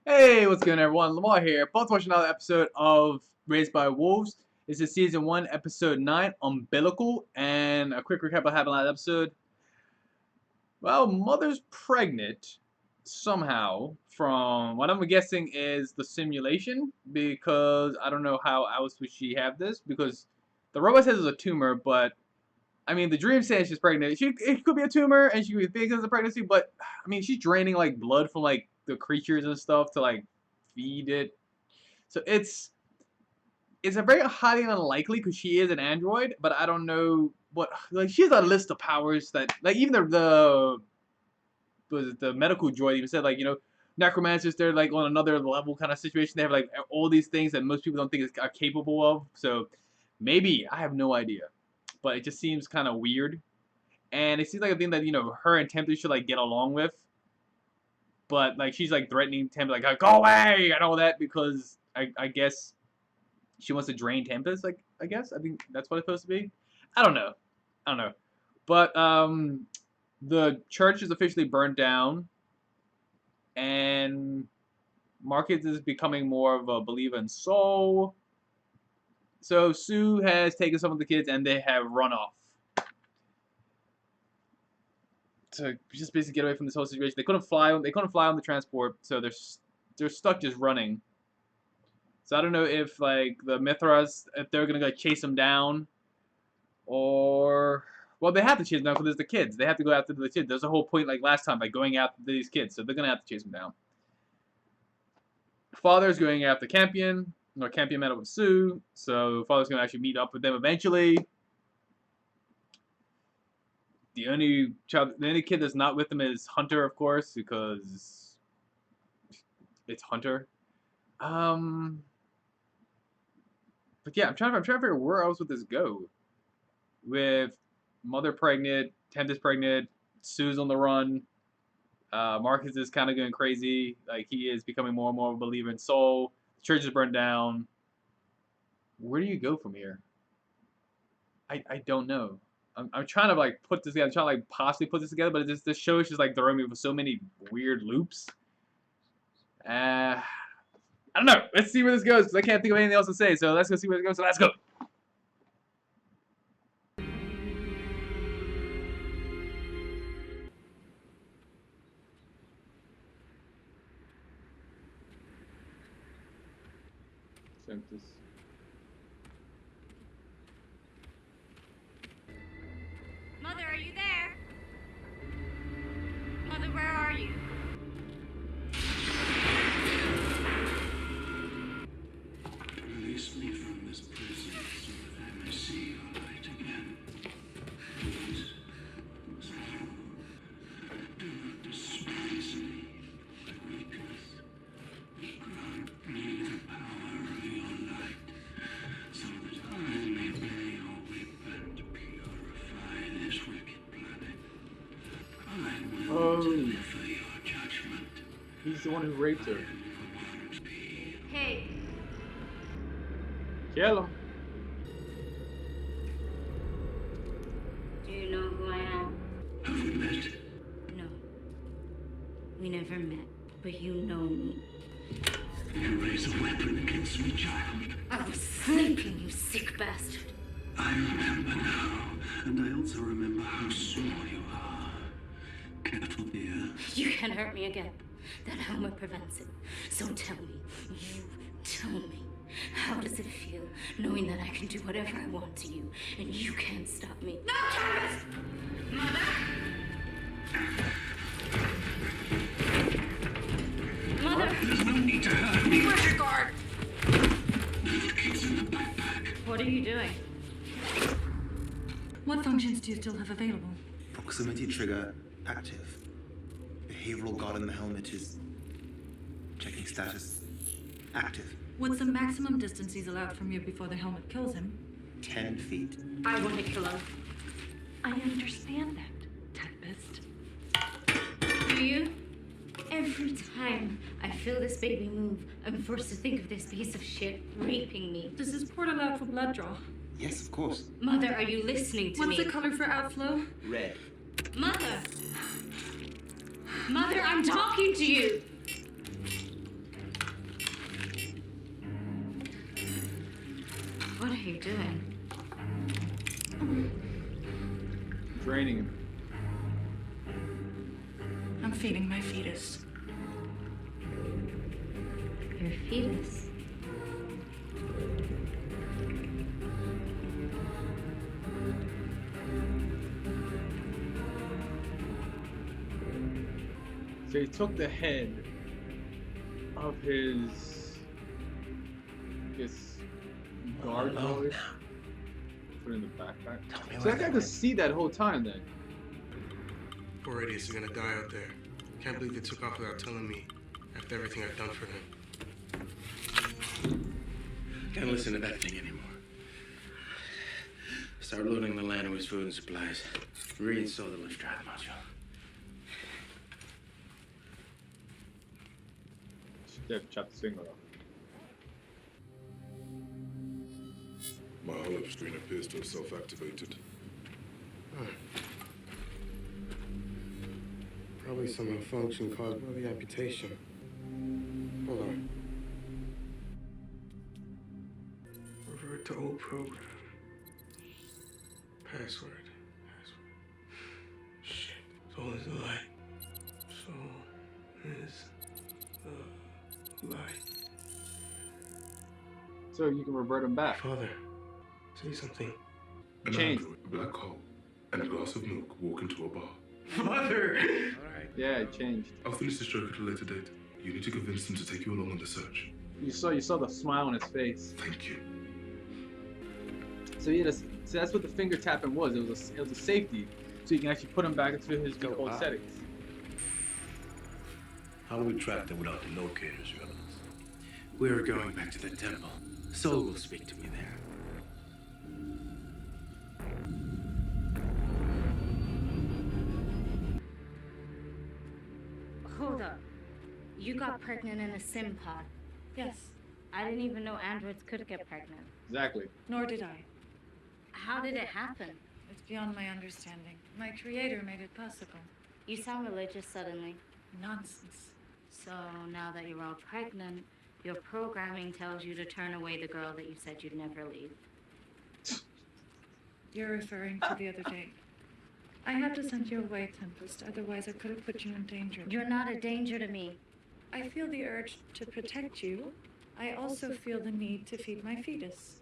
Hey, what's going on, everyone? Lamar here. Both watching another episode of Raised by Wolves. This is season 1, episode 9, Umbilical. And a quick recap of what happened last episode. Well, Mother's pregnant somehow from what I'm guessing is the simulation, because I don't know how else would she have this, because the robot says it's a tumor, but I mean the dream says she's pregnant. It could be a tumor and she could be thinking it's a pregnancy, but I mean she's draining like blood from like the creatures and stuff to like feed it. So it's a very highly unlikely because she is an android, but I don't know what, like, she has a list of powers that, like, even the medical droid even said, like, necromancers, they're like on another level kind of situation. They have like all these things that most people don't think are capable of. So maybe, I have no idea, but it just seems kind of weird, and it seems like a thing that her and Tempest should like get along with. But like she's like threatening Tempest, like go away and all that, because I guess she wants to drain Tempest. Like I guess I think that's what it's supposed to be. I don't know. I don't know. But the church is officially burned down, and Marcus is becoming more of a believer in soul. So Sue has taken some of the kids and they have run off to just basically get away from this whole situation. They couldn't fly on the transport, so they're stuck just running. So I don't know if like the Mithraic, if they're gonna go chase them down, or well, they have to chase them down because there's the kids. They have to go after the kids. There's a whole point like last time, like going after these kids, so they're gonna have to chase them down. Father's going after Campion. Campion met up with Sue, so Father's gonna actually meet up with them eventually. The only kid that's not with them is Hunter, of course, because it's Hunter. But yeah, I'm trying to figure where else would this go. With Mother pregnant, Tempest pregnant, Sue's on the run. Marcus is kind of going crazy. Like he is becoming more and more of a believer in soul. The church is burned down. Where do you go from here? I don't know. I'm trying to like put this together. I'm trying to like possibly put this together, but this show is just like throwing me for so many weird loops. I don't know. Let's see where this goes, because I can't think of anything else to say. So let's go see where it goes. So let's go. Tempest. Mother, are you there? Mother, where are you? Release me from this prison so that I may see your light again. Please. Do not despise me, weakness. Grant me the power of your light so that I may bear your whip and purify this wicked planet. I will deliver your judgment. He's the one who raped her. Hey, Kill him. do you know who I am? Have we met? No. We never met, but you know me. You raise a weapon against me, child. I was sleeping, you sick bastard. I remember now, and I also remember how small you are. Careful, dear. You can't hurt me again. That helmet prevents it. So tell me, how does it feel knowing that I can do whatever I want to you and you can't stop me? No, Tempest! Mother! There's no need to hurt me. Where's your guard? The kid's in the backpack. What are you doing? What functions do you still have available? Proximity trigger active. Behavioral guard in the helmet is checking status active. What's the maximum distance he's allowed from you before the helmet kills him? 10 feet. I want to kill him. I understand that, Tempest. Do you? Every time I feel this baby move, I'm forced to think of this piece of shit raping me. Does this port allow for blood draw? Yes, of course. Mother, are you listening to What's me? the color for outflow? Red. Mother! Mother, I'm talking to you! What are you doing? Draining him. I'm feeding my fetus. Your fetus. So he took the head of his, I guess, guard droid, put it in the backpack. So that guy could see that whole time then. Poor idiots are gonna die out there. Can't believe they took off without telling me after everything I've done for them. Can't listen to that thing anymore. Start loading the land with food and supplies. Reinstall the lift drive module. Should have chopped his finger off. My hollow screen appears to have self-activated. Probably some malfunction caused by the amputation. Hold on. Revert to old program. Password. Shit. Soul is the light. Soul is the light. So you can revert him back. Father, say something. An Change. android, a black hole, and a glass of milk walk into a bar. Father! Yeah, it changed. I'll finish this joke at a later date. You need to convince them to take you along on the search. You saw the smile on his face. Thank you. So yeah, so that's what the finger tapping was. It was a safety, so you can actually put him back into his default settings. How do we track them without the locators, your evidence? We're going back to the temple. Soul will speak to me there. Hold up. You got pregnant in a sim pod. Yes, I didn't even know androids could get pregnant. Exactly. nor did I. How did it happen? It's beyond my understanding. My creator made it possible. You sound religious suddenly. Nonsense. So now that you're all pregnant, your programming tells you to turn away the girl that you said you'd never leave. You're referring to the other day. I had to send you away, Tempest. Otherwise, I could have put you in danger. You're not a danger to me. I feel the urge to protect you. I also feel the need to feed my fetus.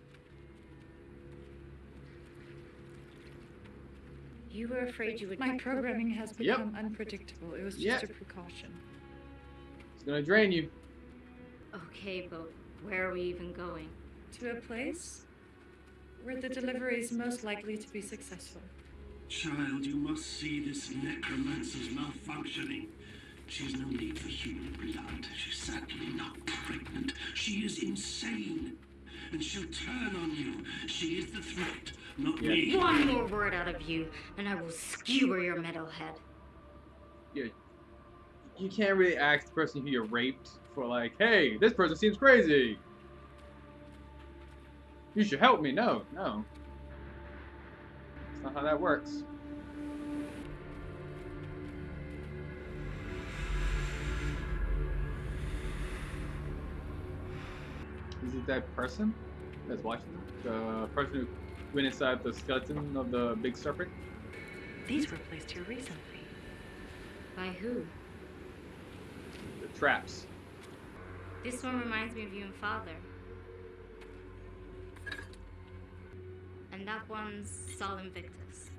You were afraid you would. My programming has become unpredictable. It was just a precaution. It's gonna drain you. Okay, but where are we even going? To a place where the delivery is most likely to be successful. Child, you must see this necromancer's malfunctioning. She has no need for human blood. She's certainly not pregnant. She is insane. And she'll turn on you. She is the threat, not me. One more word out of you, and I will skewer your metal head. Yeah. You can't really ask the person who you raped for like, hey, this person seems crazy. You should help me. No. That's not how that works. Is it that person that's watching them? The person who went inside the skeleton of the big serpent? These were placed here recently. By who? The traps. This one reminds me of you and Father. And that one's Sol Invictus.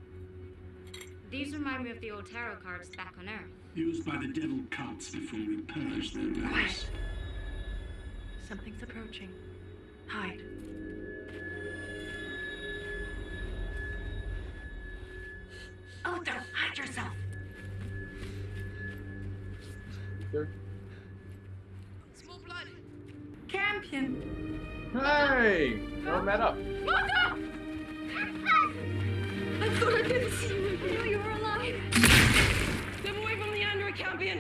These remind me of the old tarot cards back on Earth. Used by the devil cults before we purge their ranks. Something's approaching. Hide. Otho, hide yourself! There. Small blood. Campion. Hey! Throw that up. Otho! I thought I didn't see you. I knew you were alive. Step away from the android, Campion!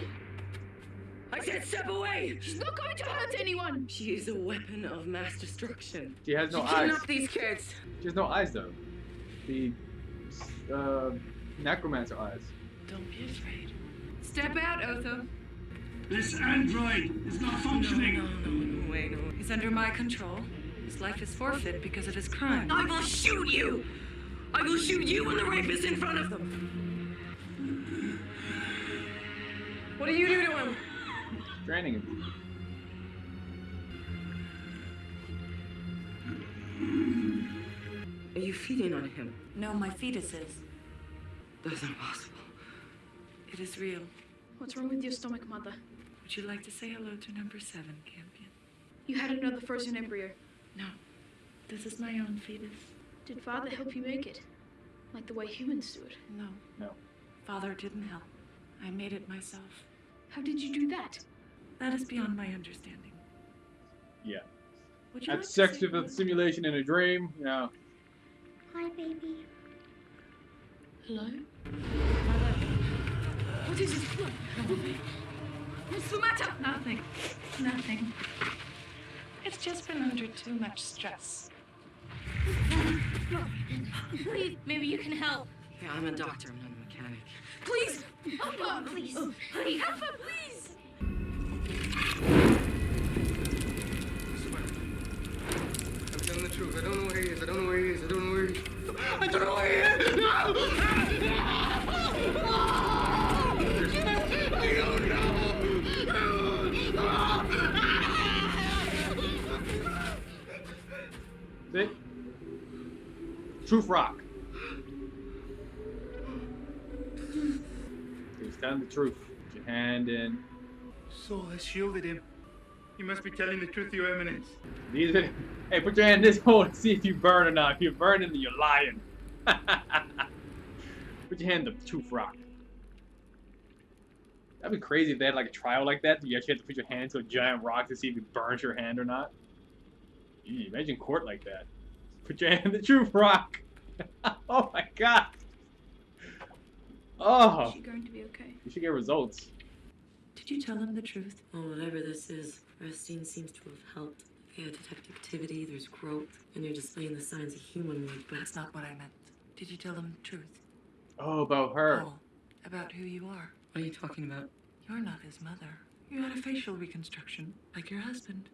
I said step away! She's not going to hurt anyone. She is a weapon of mass destruction. She has no She eyes. kidnapped these kids. She has no eyes though. The necromancer eyes. Don't be afraid. Step out, Otho. This android is not functioning. No, wait, no. He's under my control. His life is forfeit because of his crime. I will shoot you! I will shoot you and the rapist in front of them! What do you do to him? Stranding him. Are you feeding on him? No, my fetus is. That's impossible. It is real. What's wrong with your stomach, Mother? Would you like to say hello to number 7, Campion? You had another frozen embryo. No. This is my own fetus. Did Father help you make it? Like the way humans do it? No. No. Father didn't help. I made it myself. How did you do that? That is beyond my understanding. Yeah. Would you like That's to sex say with a simulation in a dream, you know. Hi, baby. Hello? What is it? Look. What's the matter? Nothing. Nothing. It's just been under too much stress. Please, maybe you can help. Yeah, I'm a doctor, I'm not a mechanic. Please! Help her, please. Please. Help her, please! I'm telling the truth. I don't know where he is. I don't know where he is. I don't know where he is. I don't know where he is! See? Truth rock. He's telling the truth. Put your hand in. Saul has shielded him. You must be telling the truth, Your Eminence. These are, hey, put your hand in this hole and see if you burn or not. If you're burning, then you're lying. Put your hand in the truth rock. That'd be crazy if they had like a trial like that. You actually have to put your hand into a giant rock to see if it burns your hand or not. Imagine court like that. Put your hand in the truth rock. Oh my god. Oh. Is she going to be okay? You should get results. Did you tell him the truth? Well, whatever this is, Restine seems to have helped. Yeah, detect activity, there's growth, and you're displaying the signs of humanoid, but That's not what I meant. Did you tell him the truth? Oh, about her. Paul, about who you are. what are you talking about? You're not his mother. You had a facial reconstruction, like your husband.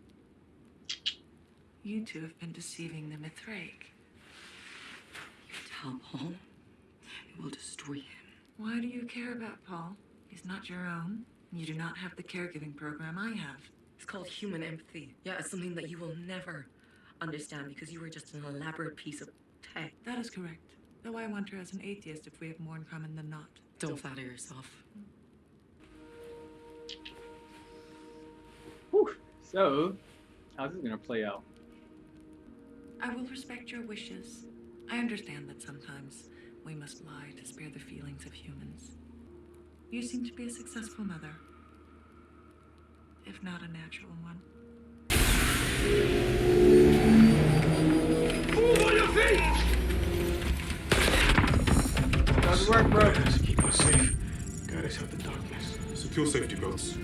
You two have been deceiving the Mithraic. You tell Paul, it will destroy him. Why do you care about Paul? He's not your own. You do not have the caregiving program I have. It's called human empathy. Yeah, it's something that you will never understand because you are just an elaborate piece of tech. That is correct. Though I wonder as an atheist if we have more in common than not. Don't flatter yourself. Whew. So, how's this gonna play out? I will respect your wishes. I understand that sometimes we must lie to spare the feelings of humans. You seem to be a successful mother, if not a natural one. Move on your feet! Doesn't work, bro. Guide us, keep us safe. Guide us out the darkness. Secure safety belts.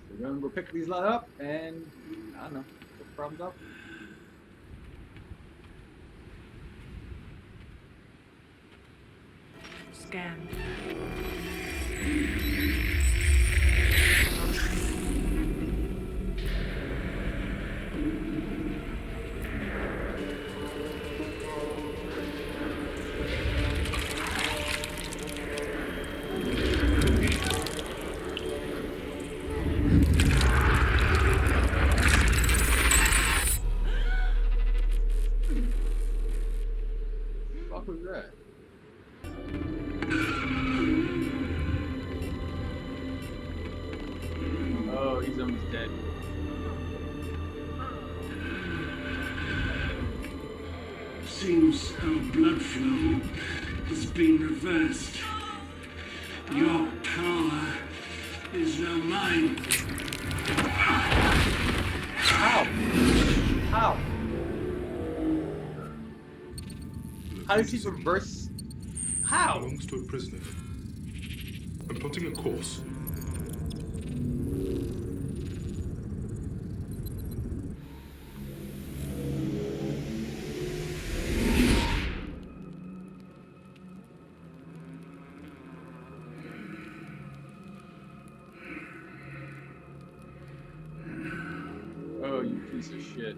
We're gonna go pick these lot up and, I don't know, put the problems up. Scan. Fuck was that? Oh, he's almost dead. Seems our blood flow has been reversed. Your power is now mine. How? How? How does he reverse? How? Belongs to a prisoner. I'm plotting a course. Piece of shit.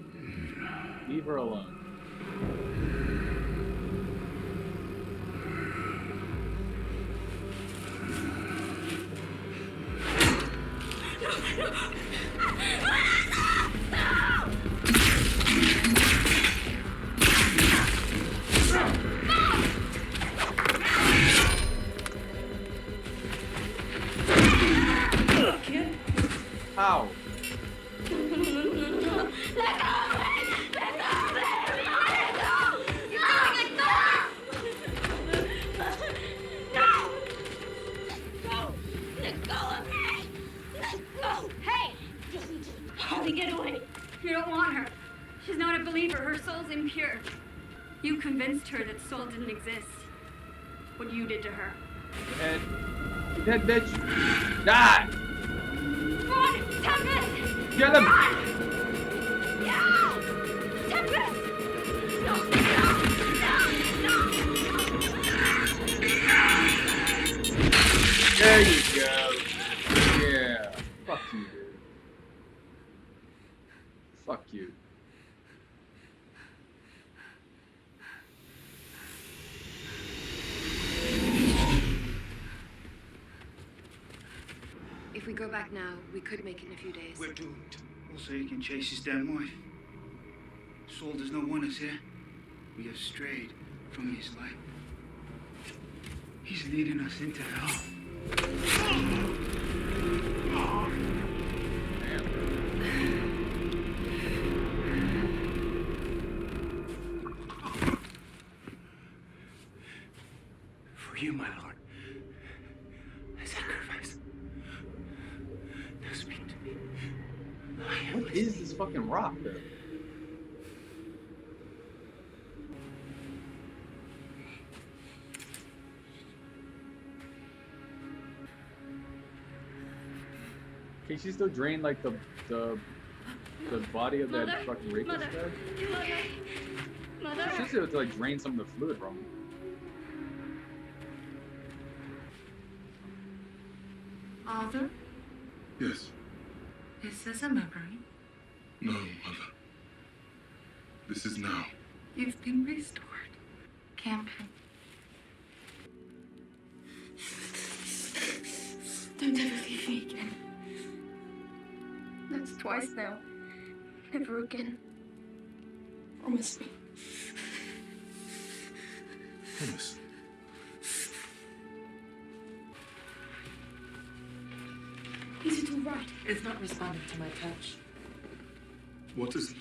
Leave her alone. How? Hey! Holly, get away! You don't want her. She's not a believer. Her soul's impure. You convinced her that soul didn't exist. What you did to her. And dead bitch. Die! Run! Tempest! Get him! Run! No! Tempest! No! There you go. Yeah. Fuck you, dude. Fuck you. If we go back now, we could make it in a few days. We're doomed. Also, he can chase his damn wife. Saul does not want us here. We have strayed from his light. He's leading us into hell. For you, my lord. I sacrifice. Now speak to me. I am What is this fucking rock, though? Can she still drain like the body of that Mother, fucking rapist Mother, guy? Mother. She's able to like drain some of the fluid from him. Arthur, Yes. is this a memory? No, Mother. This is now. You've been restored. Camping. Don't ever leave me again. That's twice now. Never again. Promise me. Promise. Is it all right? It's not responding to my touch. What is it?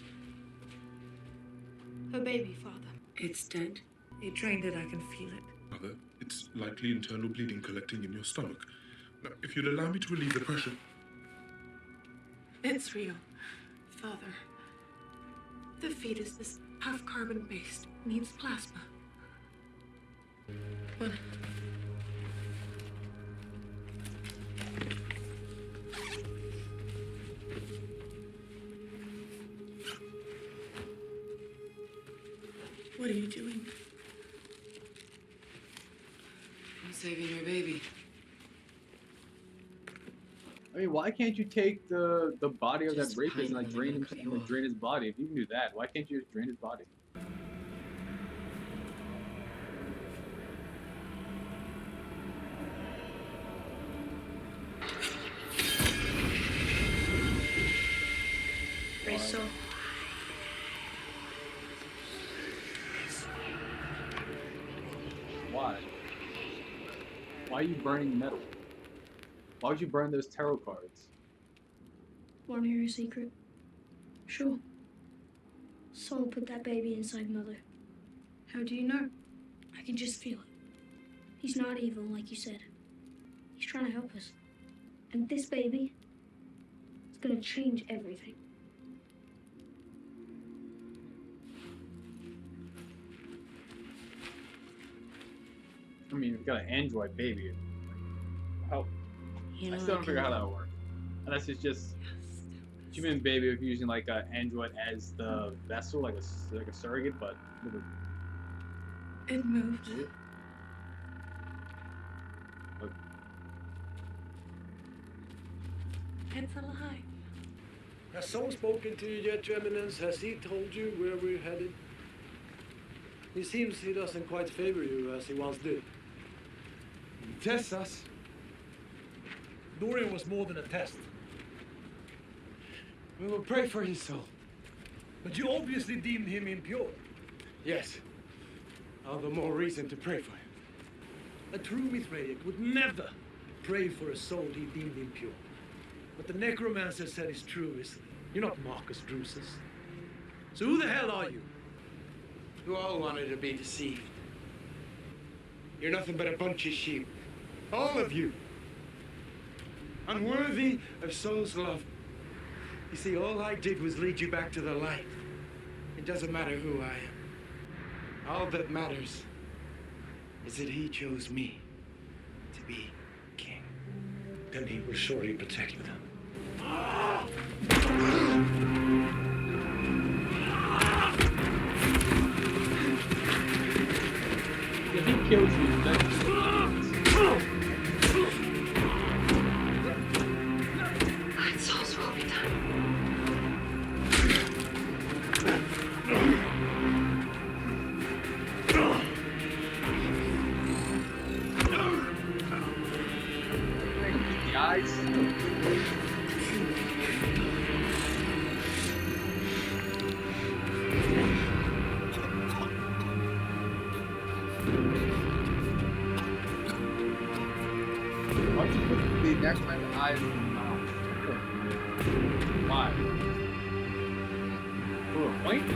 Her baby, Father. It's dead. He drained it. I can feel it. Mother, it's likely internal bleeding collecting in your stomach. Now, if you'll allow me to relieve the pressure. It's real. Father, the fetus is half carbon based. Needs plasma. What? What are you doing? I'm saving your baby. I mean, why can't you take the body of that Just rapist and like hide drain when him, I cut and, you like, off. drain his body? If you can do that, why can't you just drain his body? Rachel. Why? Why are you burning metal? Why would you burn those tarot cards? Want to hear a secret? Sure. Soul put that baby inside Mother. How do you know? I can just feel it. He's not evil, like you said. He's trying to help us. And this baby is gonna change everything. I mean, you've got an android baby. How? You I know, still don't figure out how that would work. Unless it's just human baby if using like an android as the vessel, like a surrogate, but It moved. It's alive. Has Sol spoken to you yet, Your Eminence? Has he told you where we're headed? It seems he doesn't quite favor you as he once did. He tests us. Dorian was more than a test. We will pray for his soul. But you obviously deemed him impure. Yes. All the more reason to pray for him. A true Mithraic would never pray for a soul he deemed impure. What the necromancer said is true, isn't it? You're not Marcus Drusus. So who the hell are you? You all wanted to be deceived. You're nothing but a bunch of sheep. All of you. Unworthy of Sol's love. You see, all I did was lead you back to the light. It doesn't matter who I am. All that matters is that he chose me to be king. Then he will surely protect them. If he kills you, that's... It's Sol's will be done. The eyes. Why don't you put the next man's eyes in the mouth? Why? For a point?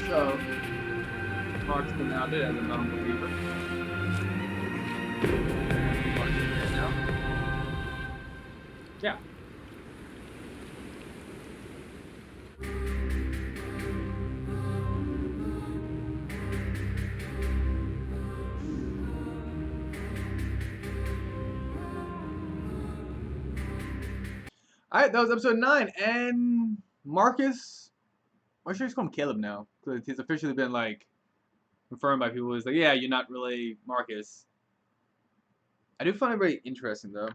So, Mark's been outed as a non-believer. Mark's in there now. Yeah. Alright, that was episode 9, and Marcus, I'm sure he's called him Caleb now, because he's officially been, like, confirmed by people. He's like, yeah, you're not really Marcus. I do find it very interesting, though.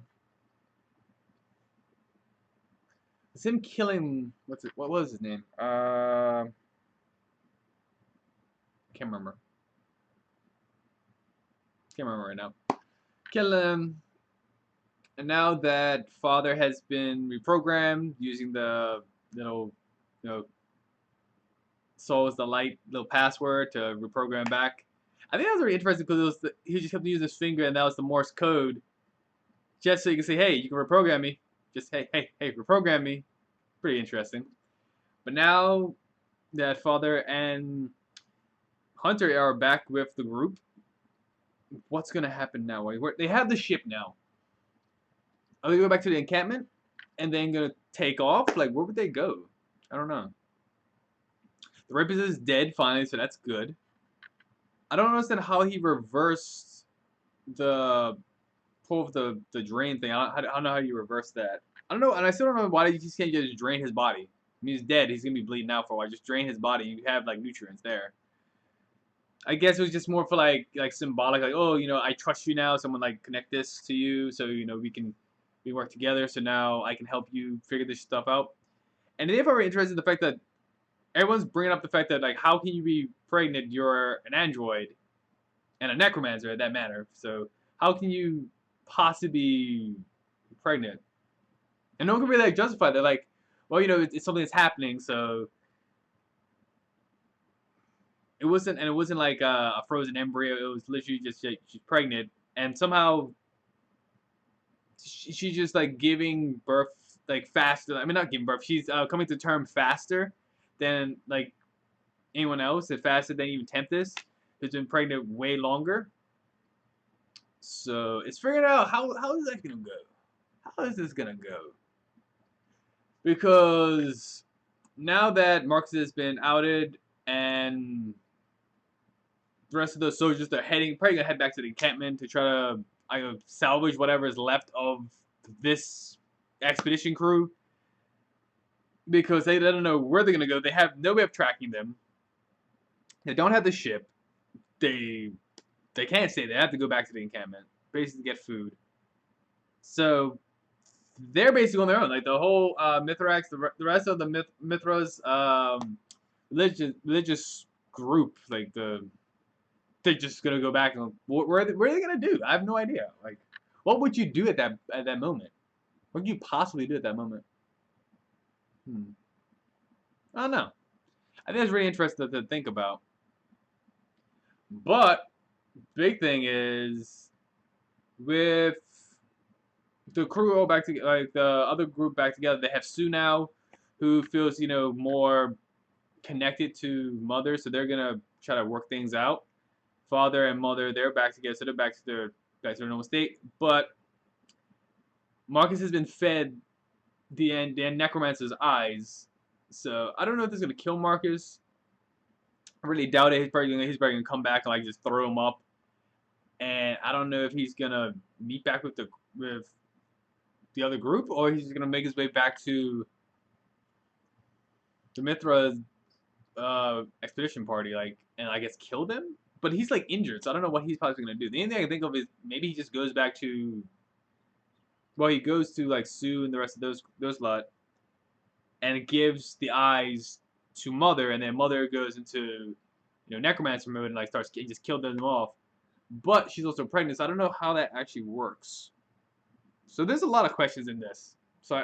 It's him killing, what was his name? I can't remember. Can't remember right now. Kill him. And now that Father has been reprogrammed using the little, Soul is the light little password to reprogram back. I think that was very interesting because he just kept using his finger and that was the Morse code. Just so you can say, hey, you can reprogram me. Just hey, reprogram me. Pretty interesting. But now that Father and Hunter are back with the group, what's gonna happen now? They have the ship now. Are they going back to the encampment and then gonna take off? Like, where would they go? I don't know. The rapist is dead finally, so that's good. I don't understand how he reversed the pull of the drain thing. I don't know how you reverse that. I don't know, and I still don't know why you just can't just drain his body. I mean, he's dead. He's gonna be bleeding out for a while. Just drain his body. You have like nutrients there. I guess it was just more for like symbolic, like, oh, I trust you now. Someone like connect this to you, so we work together. So now I can help you figure this stuff out. And they're very interested in the fact that everyone's bringing up the fact that, like, how can you be pregnant? You're an android and a necromancer at that matter. So how can you possibly be pregnant? And no one can really like justify that. Like, well, it's something that's happening. So it wasn't like a frozen embryo. It was literally just she's pregnant, and somehow she's just like giving birth like faster. I mean, not giving birth. She's coming to term faster than like anyone else, and faster than even Tempest, who's been pregnant way longer. So it's figuring out how is that gonna go? How is this gonna go? Because now that Marcus has been outed and the rest of the soldiers, they're probably gonna head back to the encampment to try to salvage whatever is left of this expedition crew. Because they don't know where they're gonna go. They have no way of tracking them. They don't have the ship. They can't stay there. They have to go back to the encampment, basically get food. So they're basically on their own. Like the whole Mithraics, the rest of the Mithras religious group, like they're just gonna go back and what are they gonna do? I have no idea. Like, what would you do at that moment? What could you possibly do at that moment? I don't know. I think it's really interesting to think about. But big thing is with the crew all back together, like the other group back together. They have Sue now, who feels more connected to Mother, so they're gonna try to work things out. Father and Mother, they're back together, so they're back to their normal state. But Marcus has been fed the necromancer's eyes, so I don't know if this is gonna kill Marcus. I really doubt it. He's probably gonna come back and like just throw him up, and I don't know if he's gonna meet back with the other group, or he's gonna make his way back to the Mithra expedition party, and I guess kill them. But he's like injured, so I don't know what he's possibly gonna do. The only thing I can think of is maybe he just goes back to, well, he goes to like Sue and the rest of those lot, and gives the eyes to Mother, and then Mother goes into necromancer mode and like starts just kill them off. But she's also pregnant, so I don't know how that actually works. So there's a lot of questions in this. So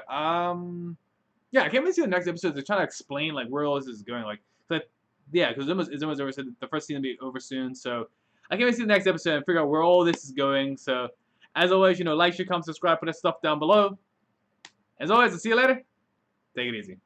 yeah, I can't wait to see the next episode. They're trying to explain like where all this is going. Yeah, because it's almost over. So the first season will be over soon. So I can't wait to see the next episode and figure out where all this is going. So as always, like, share, comment, subscribe, put that stuff down below. As always, I'll see you later. Take it easy.